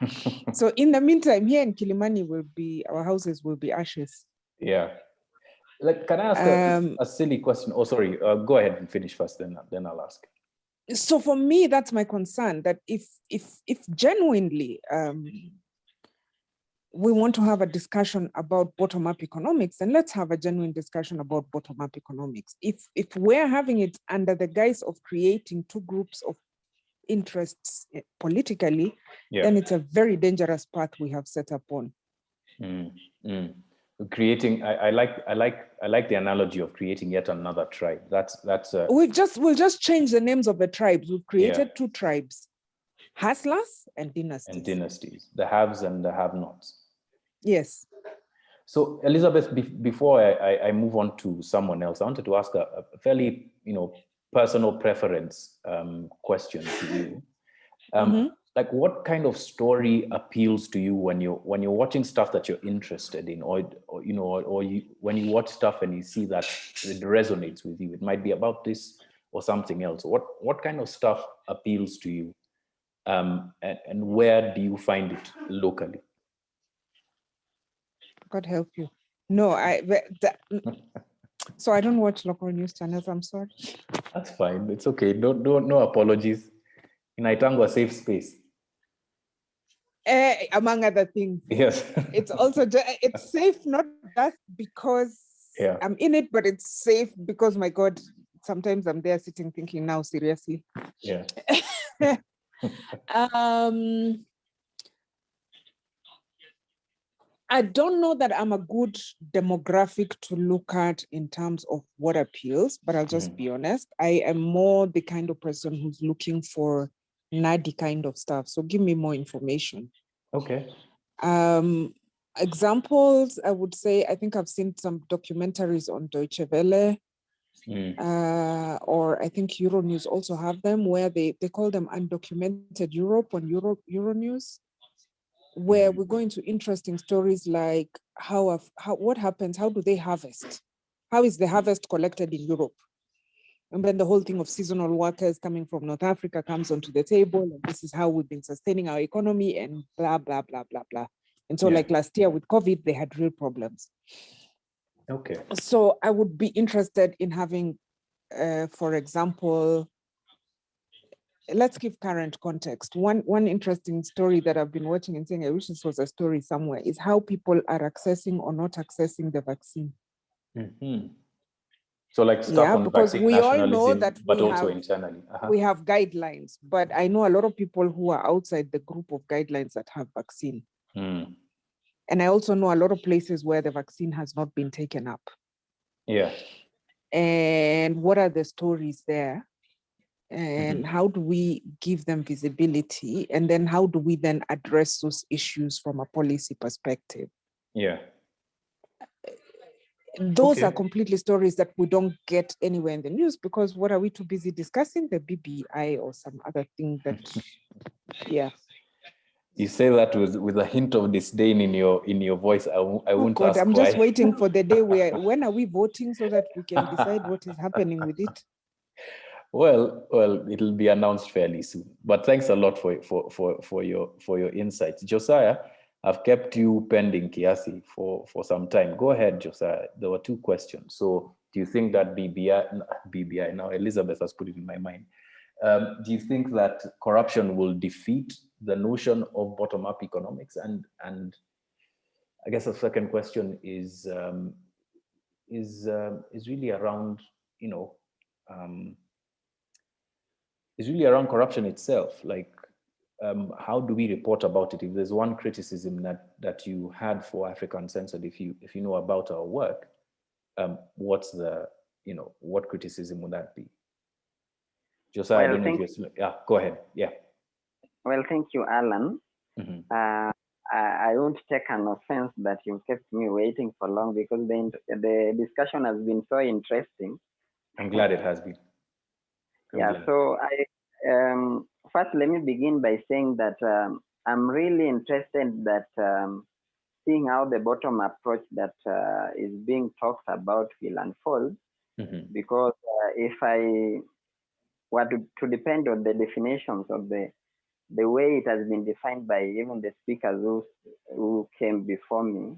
So in the meantime, here in Kilimani our houses will be ashes. Yeah. Like, can I ask a silly question? Oh, sorry. Go ahead and finish first, then I'll ask. So for me, that's my concern, that if genuinely we want to have a discussion about bottom-up economics, then let's have a genuine discussion about bottom-up economics. If we're having it under the guise of creating 2 groups of interests politically, then it's a very dangerous path we have set up on. Creating, I like the analogy of creating yet another tribe. We'll just change the names of the tribes. We've created 2 tribes: hustlers and dynasties. The haves and the have-nots. Yes. So Elizabeth, before I move on to someone else, I wanted to ask a fairly, personal preference question to you. Like, what kind of story appeals to you when you're watching stuff that you're interested in, or when you watch stuff and you see that it resonates with you? It might be about this or something else. What kind of stuff appeals to you, and where do you find it locally? God help you. No, so I don't watch local news channels. I'm sorry. That's fine. It's okay. No apologies. In Itango, a safe space. Among other things. Yes. It's also it's safe not just because I'm in it, but it's safe because, my God, sometimes I'm there sitting thinking, now seriously. Yeah. I don't know that I'm a good demographic to look at in terms of what appeals, but I'll just be honest. I am more the kind of person who's looking for nerdy kind of stuff. So give me more information. Okay. Examples, I would say, I think I've seen some documentaries on Deutsche Welle, or I think Euronews also have them, where they call them Undocumented Europe on Euronews, where we go into interesting stories like what happens, how do they harvest? How is the harvest collected in Europe? And then the whole thing of seasonal workers coming from North Africa comes onto the table, and this is how we've been sustaining our economy and blah, blah, blah, blah, blah. And so like last year with COVID, they had real problems. Okay. So I would be interested in having, for example, let's give current context. One interesting story that I've been watching and saying, I wish this was a story somewhere, is how people are accessing or not accessing the vaccine. So like stuff on because vaccine we all know nationalism, that but also internally. We have guidelines, but I know a lot of people who are outside the group of guidelines that have vaccine. And I also know a lot of places where the vaccine has not been taken up. Yeah. And what are the stories there? And how do we give them visibility? And then how do we then address those issues from a policy perspective? Yeah. Those are completely stories that we don't get anywhere in the news, because what are we too busy discussing? The BBI or some other thing that, You say that with a hint of disdain in your voice. I won't ask I'm why. just waiting for the day where, when are we voting so that we can decide what is happening with it? Well, it'll be announced fairly soon. But thanks a lot for your insights, Josiah. I've kept you pending kiasi for some time. Go ahead, Josiah. There were two questions. So, do you think that BBI now Elizabeth has put it in my mind? Do you think that corruption will defeat the notion of bottom-up economics? And I guess the second question is really around, is really around corruption itself. Like, how do we report about it? If there's one criticism that you had for Africa Uncensored, if you know about our work, what's the, what criticism would that be? Josiah, I don't know if you're still, go ahead. Yeah. Well, thank you, Alan. I won't take an offense that you kept me waiting for long, because the discussion has been so interesting. I'm glad it has been. So first let me begin by saying that I'm really interested that seeing how the bottom approach that is being talked about will unfold, because if I were to depend on the definitions of the way it has been defined by even the speakers who came before me,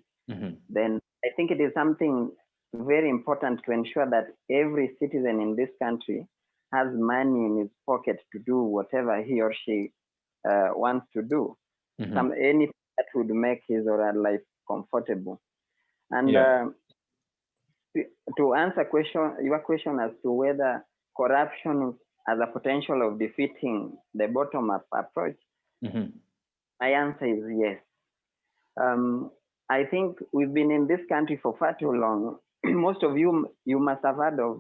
then I think it is something very important to ensure that every citizen in this country has money in his pocket to do whatever he or she wants to do, anything that would make his or her life comfortable. And to answer your question as to whether corruption has a potential of defeating the bottom-up approach, my answer is yes. I think we've been in this country for far too long. Most of you must have heard of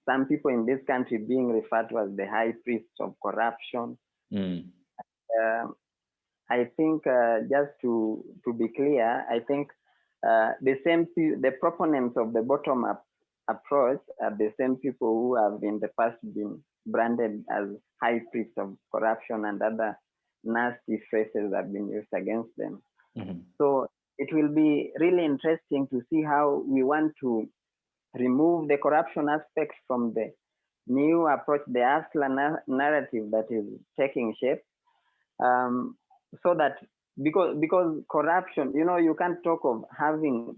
some people in this country being referred to as the high priests of corruption. I think just to be clear, I think the proponents of the bottom-up approach are the same people who have in the past been branded as high priests of corruption, and other nasty phrases have been used against them. So it will be really interesting to see how we want to remove the corruption aspect from the new approach, the Asla narrative that is taking shape. So that because corruption, you can't talk of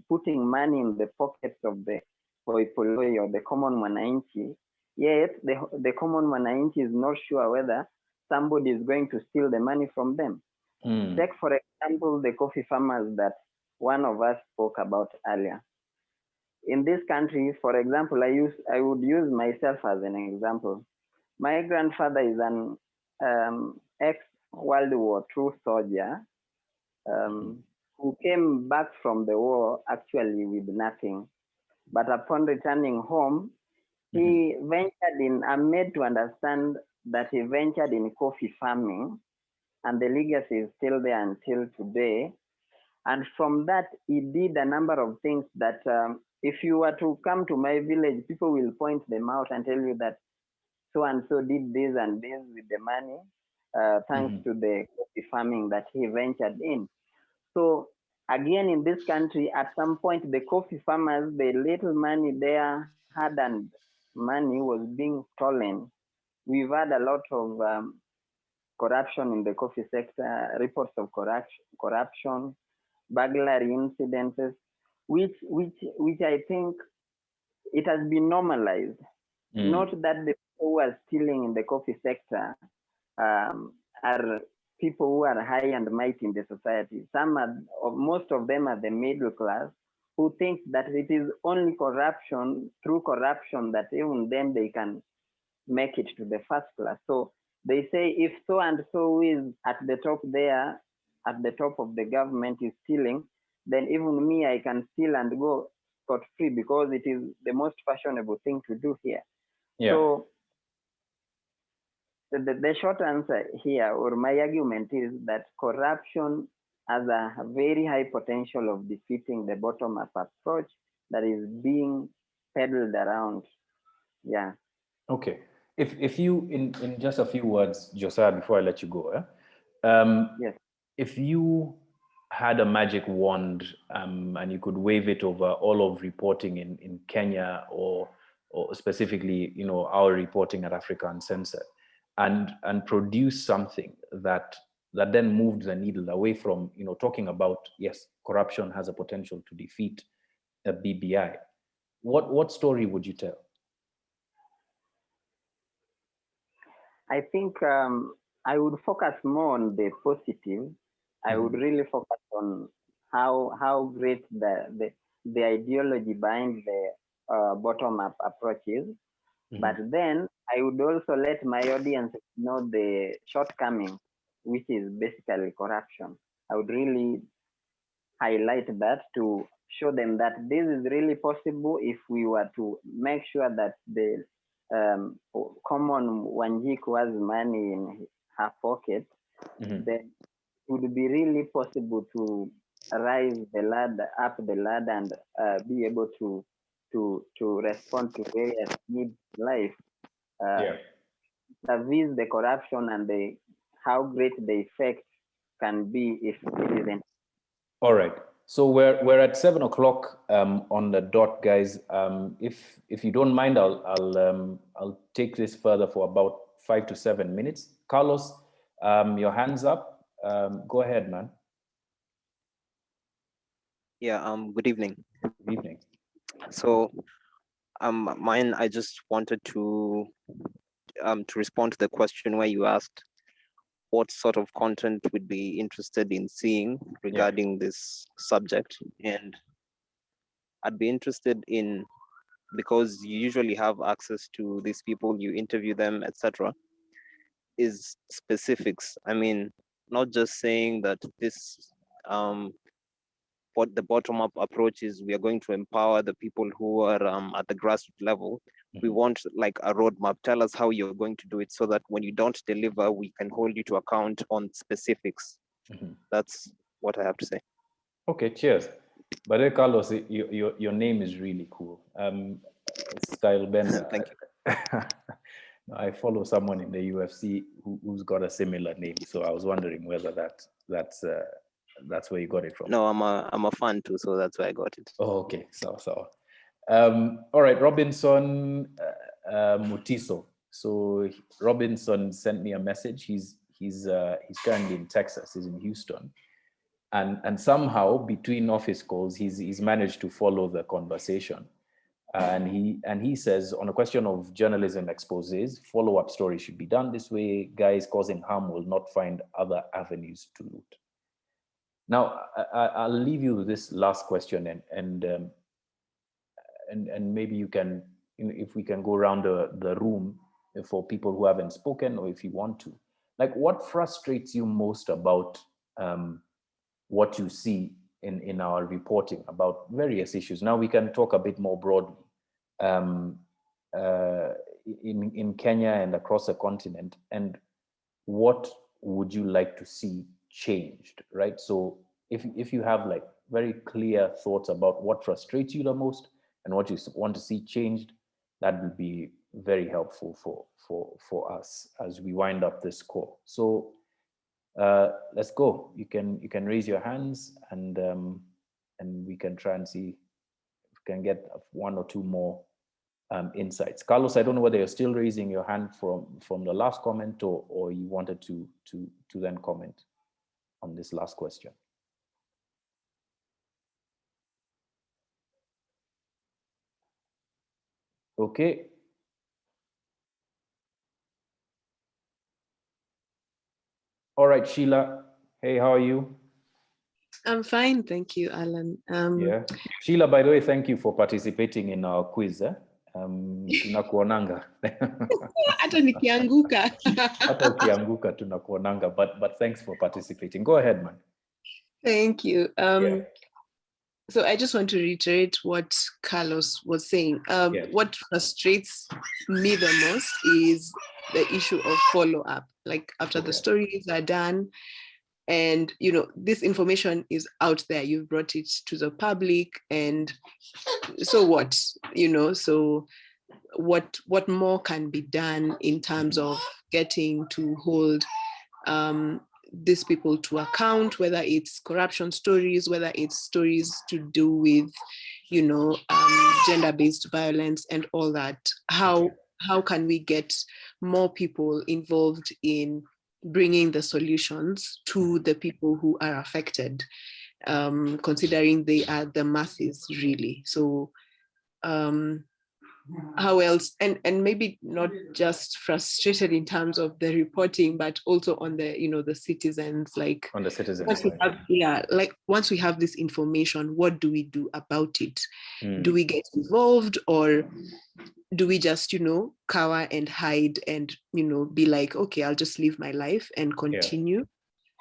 putting money in the pockets of the Poipoloi or the common mwananchi, yet the common mwananchi is not sure whether somebody is going to steal the money from them. Take, for example, the coffee farmers that one of us spoke about earlier. In this country, for example, I would use myself as an example. My grandfather is an ex-World War II soldier who came back from the war actually with nothing. But upon returning home, he ventured in, I'm made to understand that he ventured in coffee farming, and the legacy is still there until today. And from that, he did a number of things that if you were to come to my village, people will point them out and tell you that so and so did this and this with the money, thanks to the coffee farming that he ventured in. So again, in this country, at some point, the coffee farmers, the little money there, hard-earned money, was being stolen. We've had a lot of corruption in the coffee sector, reports of corruption, burglary incidences, which I think it has been normalized. Not that the people who are stealing in the coffee sector are people who are high and mighty in the society. Most of them are the middle class who think that it is only corruption, through corruption, that even then they can make it to the first class. So they say if so and so is at the top there, at the top of the government is stealing, then even me, I can steal and go scot-free because it is the most fashionable thing to do here. Yeah. So the short answer here, or my argument, is that corruption has a very high potential of defeating the bottom-up approach that is being peddled around. Yeah. Okay. If you, in just a few words, Josiah, before I let you go, yes. If you had a magic wand and you could wave it over all of reporting in Kenya or specifically, our reporting at Africa Uncensored, and produce something that then moved the needle away from, talking about, yes, corruption has a potential to defeat a BBI, what story would you tell? I think I would focus more on the positive. I would really focus on how great the ideology behind the bottom-up approach is. But then I would also let my audience know the shortcoming, which is basically corruption. I would really highlight that to show them that this is really possible if we were to make sure that the common Wanjiku has money in her pocket, then it would be really possible to rise the ladder, up the ladder, and be able to respond to various needs in life. Service the corruption and how great the effect can be if it isn't. All right. So we're at 7 o'clock on the dot, guys. If you don't mind, I'll take this further for about 5 to 7 minutes. Carlos, your hands up. Go ahead, man. Yeah. Good evening. Good evening. So, mine. I just wanted to respond to the question where you asked what sort of content we'd be interested in seeing regarding this subject. And I'd be interested in, because you usually have access to these people, you interview them, etc., is specifics. I mean, not just saying that this, what the bottom-up approach is, we are going to empower the people who are at the grassroots level. We want like a roadmap. Tell us how you're going to do it so that when you don't deliver, we can hold you to account on specifics. That's what I have to say. Okay, cheers. But Carlos, your name is really cool. Style Bender. Thank you. I follow someone in the UFC who's got a similar name, so I was wondering whether that's where you got it from. No, I'm a fan too, so that's where I got it. Oh, okay. So. All right, Robinson Mutiso. So Robinson sent me a message. He's currently in Texas. He's in Houston, and somehow between office calls, he's managed to follow the conversation. And he says, on a question of journalism exposés, follow-up stories should be done this way. Guys causing harm will not find other avenues to loot. Now, I'll leave you with this last question, and maybe you can, if we can go around the room for people who haven't spoken, or if you want to, like, what frustrates you most about what you see in our reporting about various issues? Now we can talk a bit more broadly. In Kenya and across the continent, and what would you like to see changed, right? So if you have like very clear thoughts about what frustrates you the most and what you want to see changed, that would be very helpful for us as we wind up this call. So let's go. You can raise your hands, and we can try and see if we can get one or two more insights. Carlos, I don't know whether you're still raising your hand from the last comment, or you wanted to then comment on this last question. Okay. All right, Sheila. Hey, how are you? I'm fine, thank you, Alan. Yeah. Sheila, by the way, thank you for participating in our quiz. Tunakuonanga. Hata nikianguka. Hata ukianguka tunakuonanga, but thanks for participating. Go ahead, man. Thank you. So I just want to reiterate what Carlos was saying. What frustrates me the most is the issue of follow-up. Like after the stories are done, and this information is out there, you've brought it to the public, and so what? So what more can be done in terms of getting to hold these people to account, whether it's corruption stories, whether it's stories to do with, gender-based violence and all that. How can we get more people involved in bringing the solutions to the people who are affected, considering they are the masses, really? So how else, and maybe not just frustrated in terms of the reporting, but also on the the citizens, like on the citizens once we have, like once we have this information, what do we do about it? Do we get involved, or do we just cower and hide and be like, okay, I'll just live my life and continue?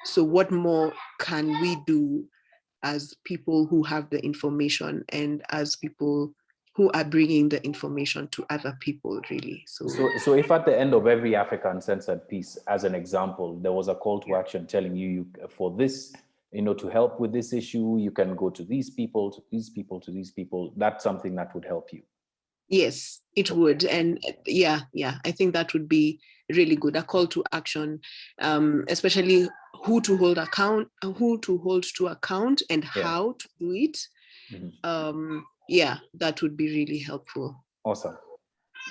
So what more can we do as people who have the information, and as people who are bringing the information to other people, really? So if at the end of every Africa Uncensored piece, as an example, there was a call to action telling you for this, to help with this issue, you can go to these people, to these people, to these people, that's something that would help you. Yes, it would. And yeah, I think that would be really good, a call to action, especially who to hold to account, and how to do it. That would be really helpful. Awesome.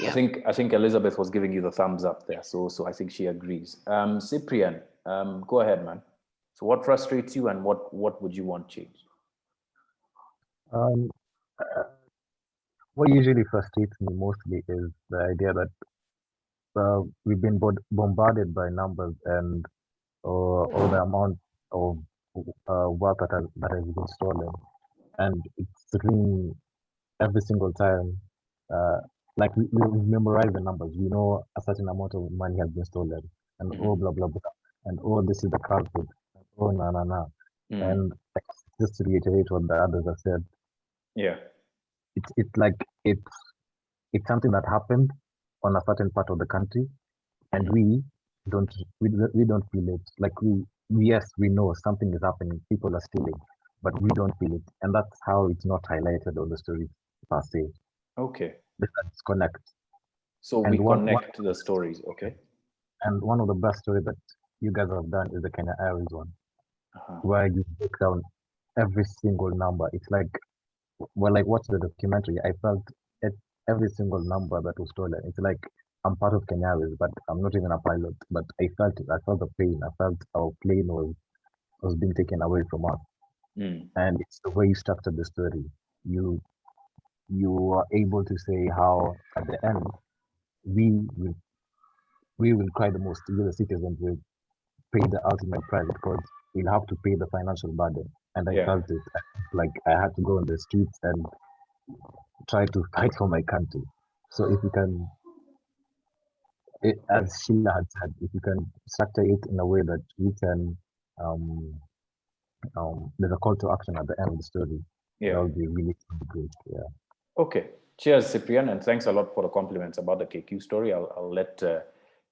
I think Elizabeth was giving you the thumbs up there, so I think she agrees. Cyprian, go ahead, man. So what frustrates you, and what would you want changed? What usually frustrates me mostly is the idea that we've been bombarded by numbers and all the amount of wealth that has been stolen, and it's really every single time. Like we memorize the numbers, we know a certain amount of money has been stolen, and blah blah blah, and this is the culprit, and and just to reiterate what the others have said, it's something that happened on a certain part of the country, and we don't feel it. Like we know something is happening, people are stealing, but we don't feel it, and that's how it's not highlighted on the story per se. Okay. Let's connect. So we connect to the stories, okay. And one of the best stories that you guys have done is the Kenya Airways one, where you break down every single number. It's like, watch the documentary. I felt every single number that was stolen. It's like I'm part of Kenya Airways, but I'm not even a pilot. But I felt it. I felt the pain. I felt our plane was being taken away from us. And it's the way you structured the story. You are able to say how at the end we will cry the most. We, the citizens, will pay the ultimate price, because we'll have to pay the financial burden. And I felt it. Like I had to go on the streets and try to fight for my country. So if you can, as Sheila had said, if you can structure it in a way that we can, there's a call to action at the end of the story. That would be really good. Yeah. Okay. Cheers, Cyprian, and thanks a lot for the compliments about the KQ story. I'll let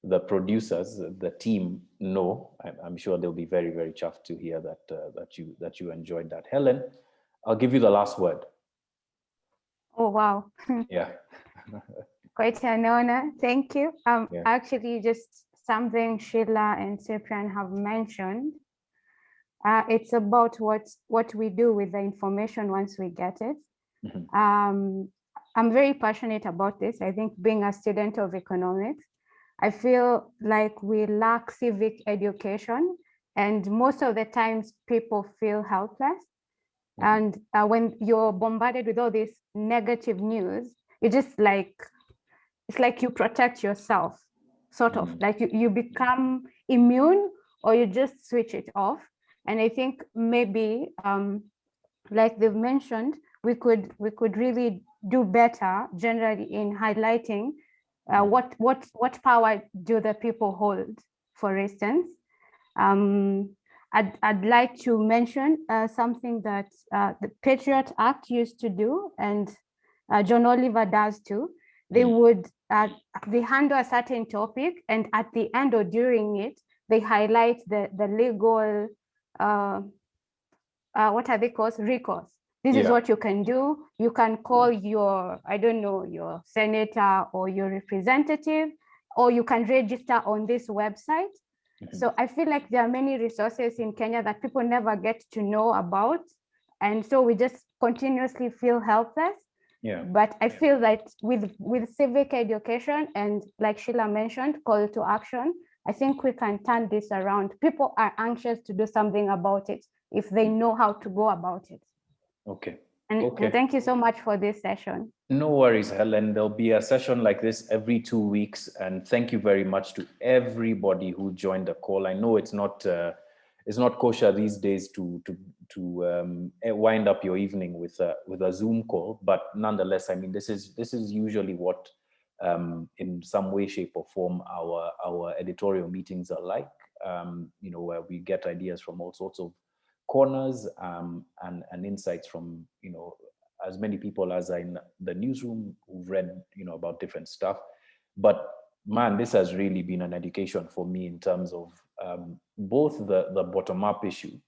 the producers, the team know. I'm sure they'll be very, very chuffed to hear that that you enjoyed that. Helen, I'll give you the last word. Oh wow. Yeah. Quite an honor. Thank you. Actually, just something Sheila and Cyprian have mentioned. It's about what we do with the information once we get it. I'm very passionate about this. I think being a student of economics, I feel like we lack civic education, and most of the times people feel helpless. And when you're bombarded with all this negative news, you just like, it's like you protect yourself, sort of like you become immune, or you just switch it off. And I think maybe, like they've mentioned, we could really do better generally in highlighting what power do the people hold, for instance. I'd like to mention something that the Patriot Act used to do, and John Oliver does too. They would they handle a certain topic, and at the end or during it, they highlight the legal what are they called? Recourse. This is what you can do. You can call your, I don't know, your senator or your representative, or you can register on this website. So I feel like there are many resources in Kenya that people never get to know about. And so we just continuously feel helpless. But I feel that with civic education and, like Sheila mentioned, call to action, I think we can turn this around. People are anxious to do something about it if they know how to go about it. Okay. And thank you so much for this session. No worries, Helen. There'll be a session like this every 2 weeks. And thank you very much to everybody who joined the call. I know it's not kosher these days to wind up your evening with a Zoom call, but nonetheless, I mean, this is usually what in some way, shape, or form our editorial meetings are like. You know, where we get ideas from all sorts of corners and insights from, you know, as many people as are in the newsroom who've read, you know, about different stuff. But man, this has really been an education for me in terms of both the bottom-up issue,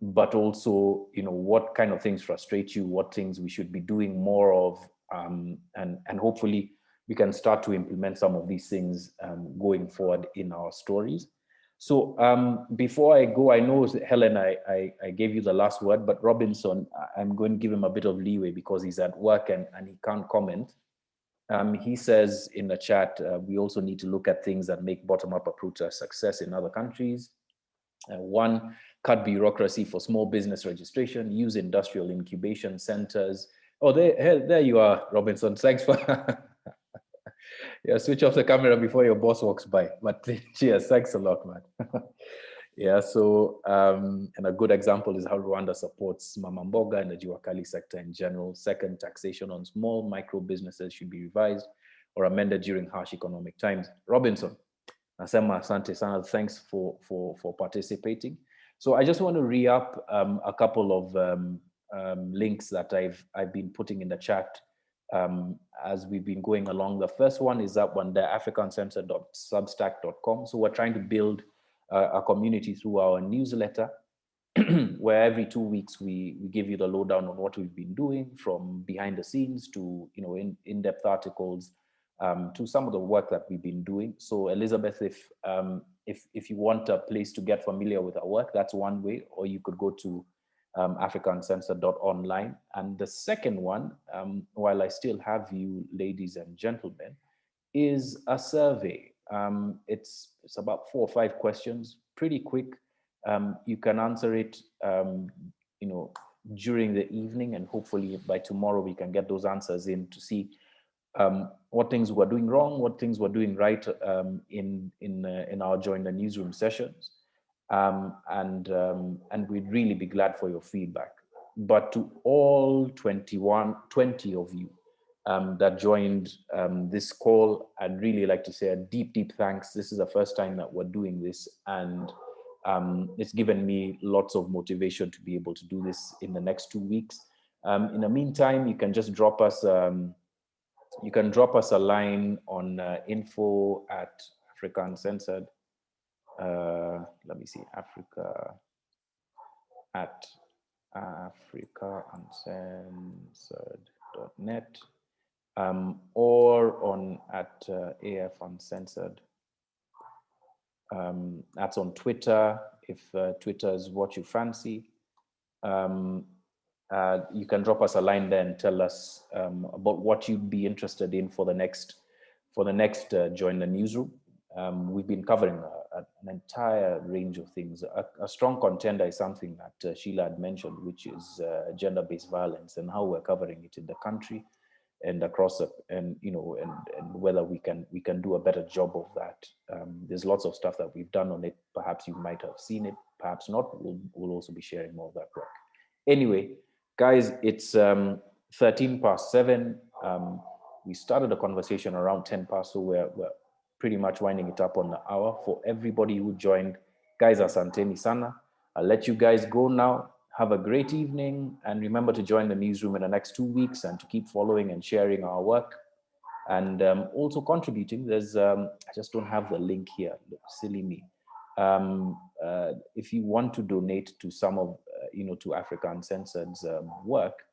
but also, you know, what kind of things frustrate you, what things we should be doing more of, and hopefully we can start to implement some of these things going forward in our stories. So before I go, I know, Helen, I gave you the last word, but Robinson, I'm going to give him a bit of leeway because he's at work and he can't comment. He says in the chat, we also need to look at things that make bottom-up approach a success in other countries. One, cut bureaucracy for small business registration, use industrial incubation centers. Oh, there you are, Robinson. Thanks for... Yeah, switch off the camera before your boss walks by. But cheers, thanks a lot, man. Yeah, so, and a good example is how Rwanda supports Mama Mboga and the Jiwakali sector in general. Second, taxation on small micro businesses should be revised or amended during harsh economic times. Robinson, nasema asante sana, thanks for participating. So I just want to re-up a couple of links that I've been putting in the chat as we've been going along. The first one is up on the africancensored.substack.com. So we're trying to build a community through our newsletter, where every 2 weeks we give you the lowdown on what we've been doing, from behind the scenes to, you know, in-depth articles, to some of the work that we've been doing. So Elizabeth, if you want a place to get familiar with our work, that's one way, or you could go to africancensored.online. And the second one, while I still have you, ladies and gentlemen, is a survey. It's about 4 or 5 questions, pretty quick. You can answer it, you know, during the evening, and hopefully by tomorrow we can get those answers in to see what things we're doing wrong, what things we're doing right in our Join the Newsroom sessions. And we'd really be glad for your feedback. But to all 20 of you that joined this call, I'd really like to say a deep, deep thanks. This is the first time that we're doing this, and it's given me lots of motivation to be able to do this in the next 2 weeks. In the meantime, you can just drop us a line on info at Africa Uncensored. Let me see, Africa at africauncensored.net, or on at AF Uncensored. That's on Twitter, if Twitter is what you fancy. You can drop us a line there and tell us about what you'd be interested in for the next Join the Newsroom. We've been covering an entire range of things. A strong contender is something that Sheila had mentioned, which is gender-based violence and how we're covering it in the country and across and whether we can do a better job of that. There's lots of stuff that we've done on it. Perhaps you might have seen it, perhaps not. We'll also be sharing more of that work. Anyway, guys, it's 7:13. We started a conversation around 10 past, so we're pretty much winding it up on the hour. For everybody who joined, guys, asanteni sana. I'll let you guys go now. Have a great evening, and remember to join the newsroom in the next 2 weeks and to keep following and sharing our work and also contributing. There's I just don't have the link here. Look, silly me. If you want to donate to some of to Africa Uncensored's work,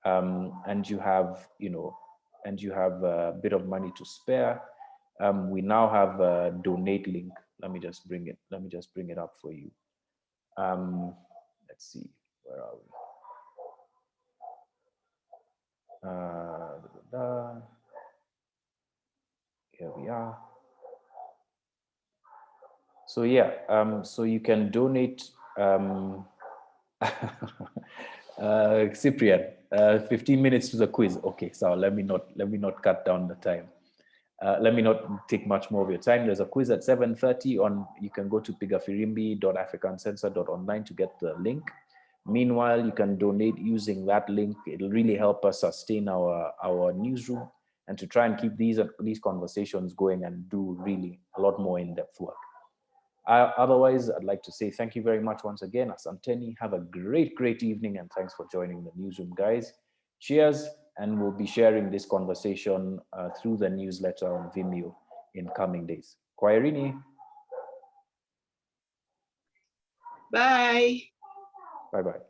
and you have a bit of money to spare, we now have a donate link. Let me just bring it up for you. Let's see, where are we? Here we are. So yeah, so you can donate. Cyprian, 15 minutes to the quiz. Okay, so let me not cut down the time. Let me not take much more of your time. There's a quiz at 7:30 on. You can go to pigafirimbi.africauncensored.online to get the link. Meanwhile, you can donate using that link. It'll really help us sustain our newsroom and to try and keep these conversations going and do really a lot more in-depth work. Otherwise, I'd like to say thank you very much once again. Asanteni, have a great evening, and thanks for joining the newsroom, guys. Cheers, and we'll be sharing this conversation through the newsletter on Vimeo in coming days. Kwaherini. Bye. Bye-bye.